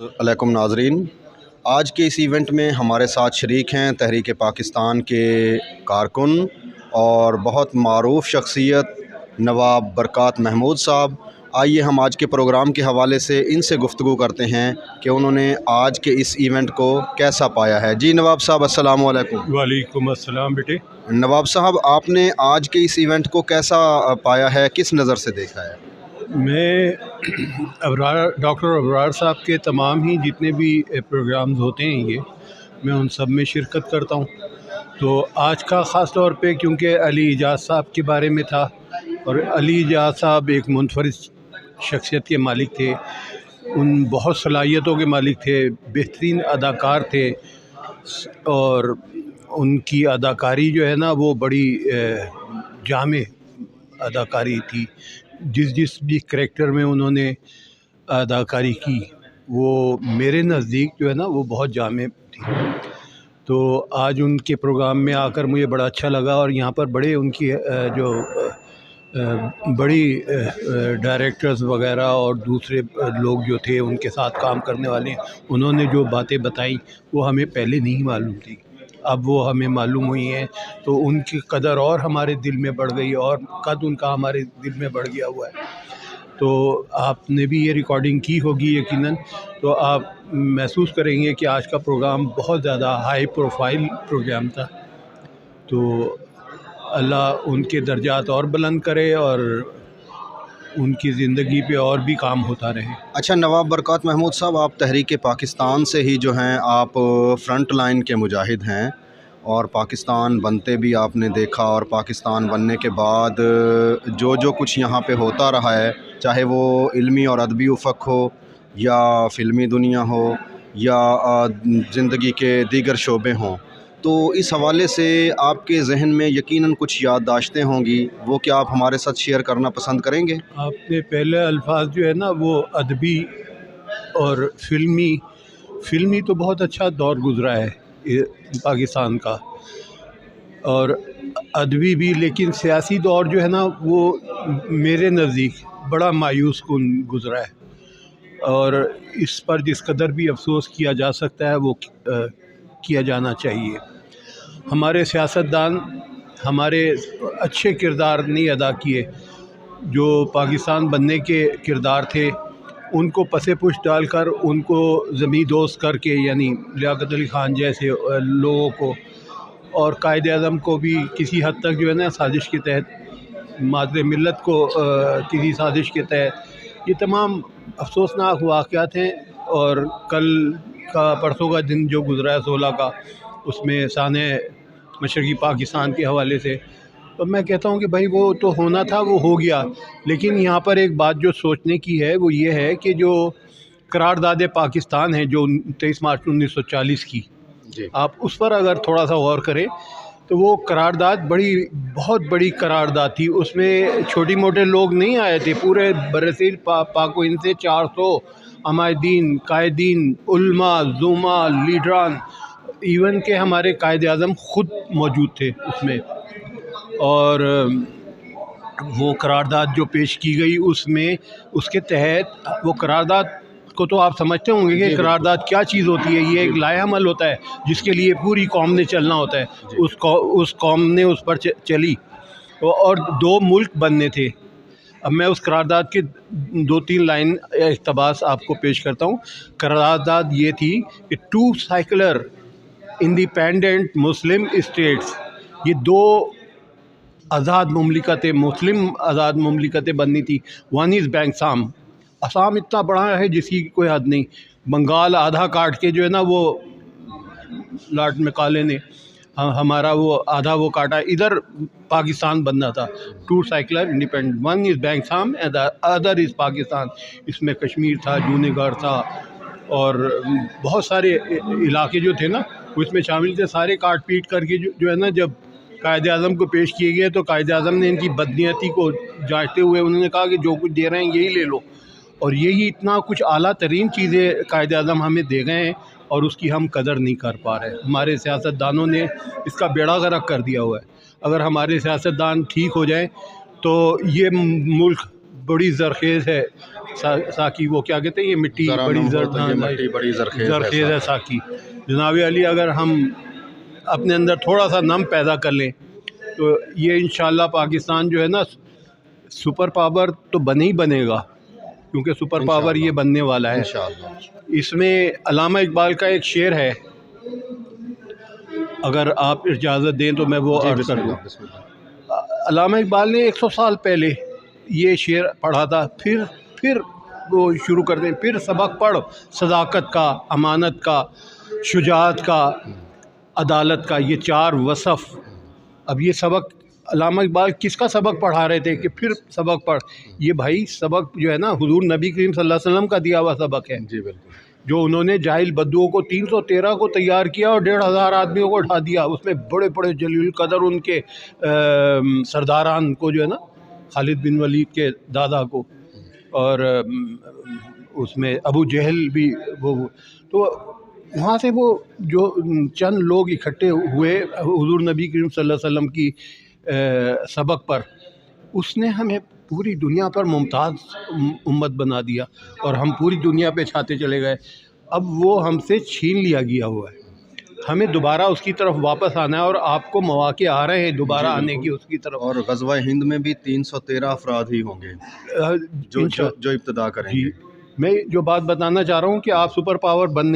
अलैकुम नाजरीन, आज के इस इवेंट में हमारे साथ शरीक हैं तहरीक पाकिस्तान के कारकुन और बहुत मारूफ़ शख्सियत नवाब बरक़ात महमूद साहब। आइए हम आज के प्रोग्राम के हवाले से इनसे गुफ्तगू करते हैं कि उन्होंने आज के इस इवेंट को कैसा पाया है। जी नवाब साहब, अस्सलामु अलैकुम। वालेकुम अस्सलाम बेटे। नवाब साहब, आपने आज के इस इवेंट को कैसा पाया है, किस नज़र से देखा है? मैं डॉक्टर अबरार साहब के तमाम ही जितने भी प्रोग्राम्स होते हैं मैं उन सब में शिरकत करता हूँ। तो आज का ख़ास तौर पे क्योंकि अली एजाज़ साहब के बारे में था, और अली एजाज़ साहब एक मुनफरिद शख्सियत के मालिक थे, उन बहुत सलाहियतों के मालिक थे, बेहतरीन अदाकार थे, और उनकी अदाकारी जो है ना वो बड़ी जामे अदाकारी थी। जिस भी करैक्टर में उन्होंने अदाकारी की वो मेरे नज़दीक जो है ना वो बहुत जामे थी। तो आज उनके प्रोग्राम में आकर मुझे बड़ा अच्छा लगा, और यहाँ पर बड़े उनकी जो बड़ी डायरेक्टर्स वगैरह और दूसरे लोग जो थे उनके साथ काम करने वाले, उन्होंने जो बातें बताई वो हमें पहले नहीं मालूम थी, अब वो हमें मालूम हुई हैं। तो उनकी कदर और हमारे दिल में बढ़ गई, और कद उनका हमारे दिल में बढ़ गया हुआ है। तो आपने भी ये रिकॉर्डिंग की होगी यकीनन, तो आप महसूस करेंगे कि आज का प्रोग्राम बहुत ज़्यादा हाई प्रोफाइल प्रोग्राम था। तो अल्लाह उनके दर्जात और बुलंद करे और उनकी ज़िंदगी पे और भी काम होता रहे। अच्छा नवाब बरक़ात महमूद साहब, आप तहरीक पाकिस्तान से ही जो हैं आप फ्रंट लाइन के मुजाहिद हैं, और पाकिस्तान बनते भी आपने देखा, और पाकिस्तान बनने के बाद जो कुछ यहाँ पे होता रहा है, चाहे वो इल्मी और अदबी उफ़क़ हो या फ़िल्मी दुनिया हो या ज़िंदगी के दीगर शोबे हों, तो इस हवाले से आपके जहन में यकीनन कुछ याददाश्तें होंगी, वो क्या आप हमारे साथ शेयर करना पसंद करेंगे? आपने पहले अल्फाज जो है ना वो अदबी और फ़िल्मी तो बहुत अच्छा दौर गुज़रा है पाकिस्तान का, और अदबी भी, लेकिन सियासी दौर जो है ना वो मेरे नज़दीक बड़ा मायूस कुन गुज़रा है, और इस पर जिस कदर भी अफसोस किया जा सकता है वो किया जाना चाहिए। हमारे सियासतदान हमारे अच्छे किरदार नहीं अदा किए, जो पाकिस्तान बनने के किरदार थे उनको पसे पुश डालकर उनको ज़मीं दोस्त करके, यानी लियाकत अली ख़ान जैसे लोगों को, और कायद आज़म को भी किसी हद तक जो है ना साजिश के तहत, मादरे मिल्लत को किसी साजिश के तहत, ये तमाम अफसोसनाक वाक़यात हैं। और कल का परसों का दिन जो गुज़रा है 16 का, उसमें साने मशरक़ी पाकिस्तान के हवाले से, तो मैं कहता हूँ कि भाई वो तो होना था, वो हो गया। लेकिन यहाँ पर एक बात जो सोचने की है वो ये है कि जो करारदाद पाकिस्तान है जो 23 मार्च 1940 की, आप उस पर अगर थोड़ा सा गौर करें तो वो करारदाद बहुत बड़ी करारदाद थी। उसमें छोटी मोटे लोग नहीं आए थे, पूरे बरसीर पाक व हिंद से 400 अमायदीन, कायदीन, उल्मा, जुमा, लीडरान, इवन के हमारे कायद आज़म ख़ुद मौजूद थे उसमें। और वो करारदाद जो पेश की गई उसमें, उसके तहत वो करारदाद को तो आप समझते होंगे कि करारदाद क्या चीज़ होती है। ये एक लाएअमल होता है जिसके लिए पूरी कौम ने चलना होता है, उस कौम ने उस पर चली, और 2 मुल्क बनने थे। अब मैं उस करारदाद के 2-3 लाइन इक़्तिबास आपको पेश करता हूँ। करारदाद ये थी कि 2 सेकुलर इंडिपेंडेंट मुस्लिम स्टेट्स, ये 2 आज़ाद मुमलिकतें, मुस्लिम आज़ाद मुमलिकतें बननी थी। वन इज़ बैंगसाम, असम इतना बड़ा है जिसकी कोई हद नहीं, बंगाल आधा काट के जो है ना वो लॉर्ड मैकाले ने हमारा वो आधा वो काटा, इधर पाकिस्तान बनना था। 2 secular independent, one is Bangsam and other is Pakistan. इसमें कश्मीर था, जूनागढ़ था, और बहुत सारे इलाके जो थे ना उसमें शामिल थे। सारे काट पीट करके जो है ना जब कायद आज़म को पेश किए गए तो कायद आज़म ने इनकी बदनीयती को जांचते हुए उन्होंने कहा कि जो कुछ दे रहे हैं यही ले लो, और यही इतना कुछ आला तरीन चीज़ें कायद आज़म हमें दे गए हैं और उसकी हम कदर नहीं कर पा रहे। हमारे सियासतदानों ने इसका बेड़ा गर्क कर दिया हुआ है। अगर हमारे सियासतदान ठीक हो जाएं तो ये मुल्क बड़ी ज़रखेज़ है, साकी वो क्या कहते हैं, ये मिट्टी ज़रा बड़ी नम हो तो ये मिट्टी बड़ी जरखेज़ है साकी। जनाब अली अगर हम अपने अंदर थोड़ा सा नम पैदा कर लें तो ये इंशाल्लाह पाकिस्तान जो है ना सुपर पावर तो बने ही बनेगा, क्योंकि सुपर पावर ये बनने वाला है इंशाअल्लाह। इसमें अल्लामा इकबाल का एक शेर है, अगर आप इजाज़त दें तो मैं वो अर्ज़ कर दूँ। अल्लामा इकबाल ने 100 साल पहले ये शेर पढ़ा था, फिर वो शुरू कर दें, फिर सबक पढ़ सदाकत का, अमानत का, शुजाअत का, अदालत का, ये 4 वसफ़। अब ये सबक अल्लामा इकबाल किसका सबक पढ़ा रहे थे कि फिर सबक पढ़, ये भाई सबक जो है ना हुजूर नबी करीम सल्लल्लाहु अलैहि वसल्लम का दिया हुआ सबक है। जी बिल्कुल। जो उन्होंने जाहिल बद्दुओं को 313 को तैयार किया और 1500 आदमियों को उठा दिया, उसमें बड़े बड़े जलील कदर उनके सरदारान को जो है ना, खालिद बिन वलीद के दादा को, और उसमें अबू जहल भी वो, तो वहाँ से वो जो चंद लोग इकट्ठे हुए हुजूर नबी करीम सल्लल्लाहु अलैहि वसल्लम की सबक पर, उसने हमें पूरी दुनिया पर मुमताज़ उम्मत बना दिया और हम पूरी दुनिया पे छाते चले गए। अब वो हमसे छीन लिया गया हुआ है, हमें दोबारा उसकी तरफ वापस आना है और आपको मौके आ रहे हैं दोबारा आने की उसकी तरफ। और ग़ज़वा हिंद में भी 313 अफराद ही होंगे जो इब्तिदा करेंगे। जी, मैं जो बात बताना चाह रहा हूँ कि आप सुपर पावर बनने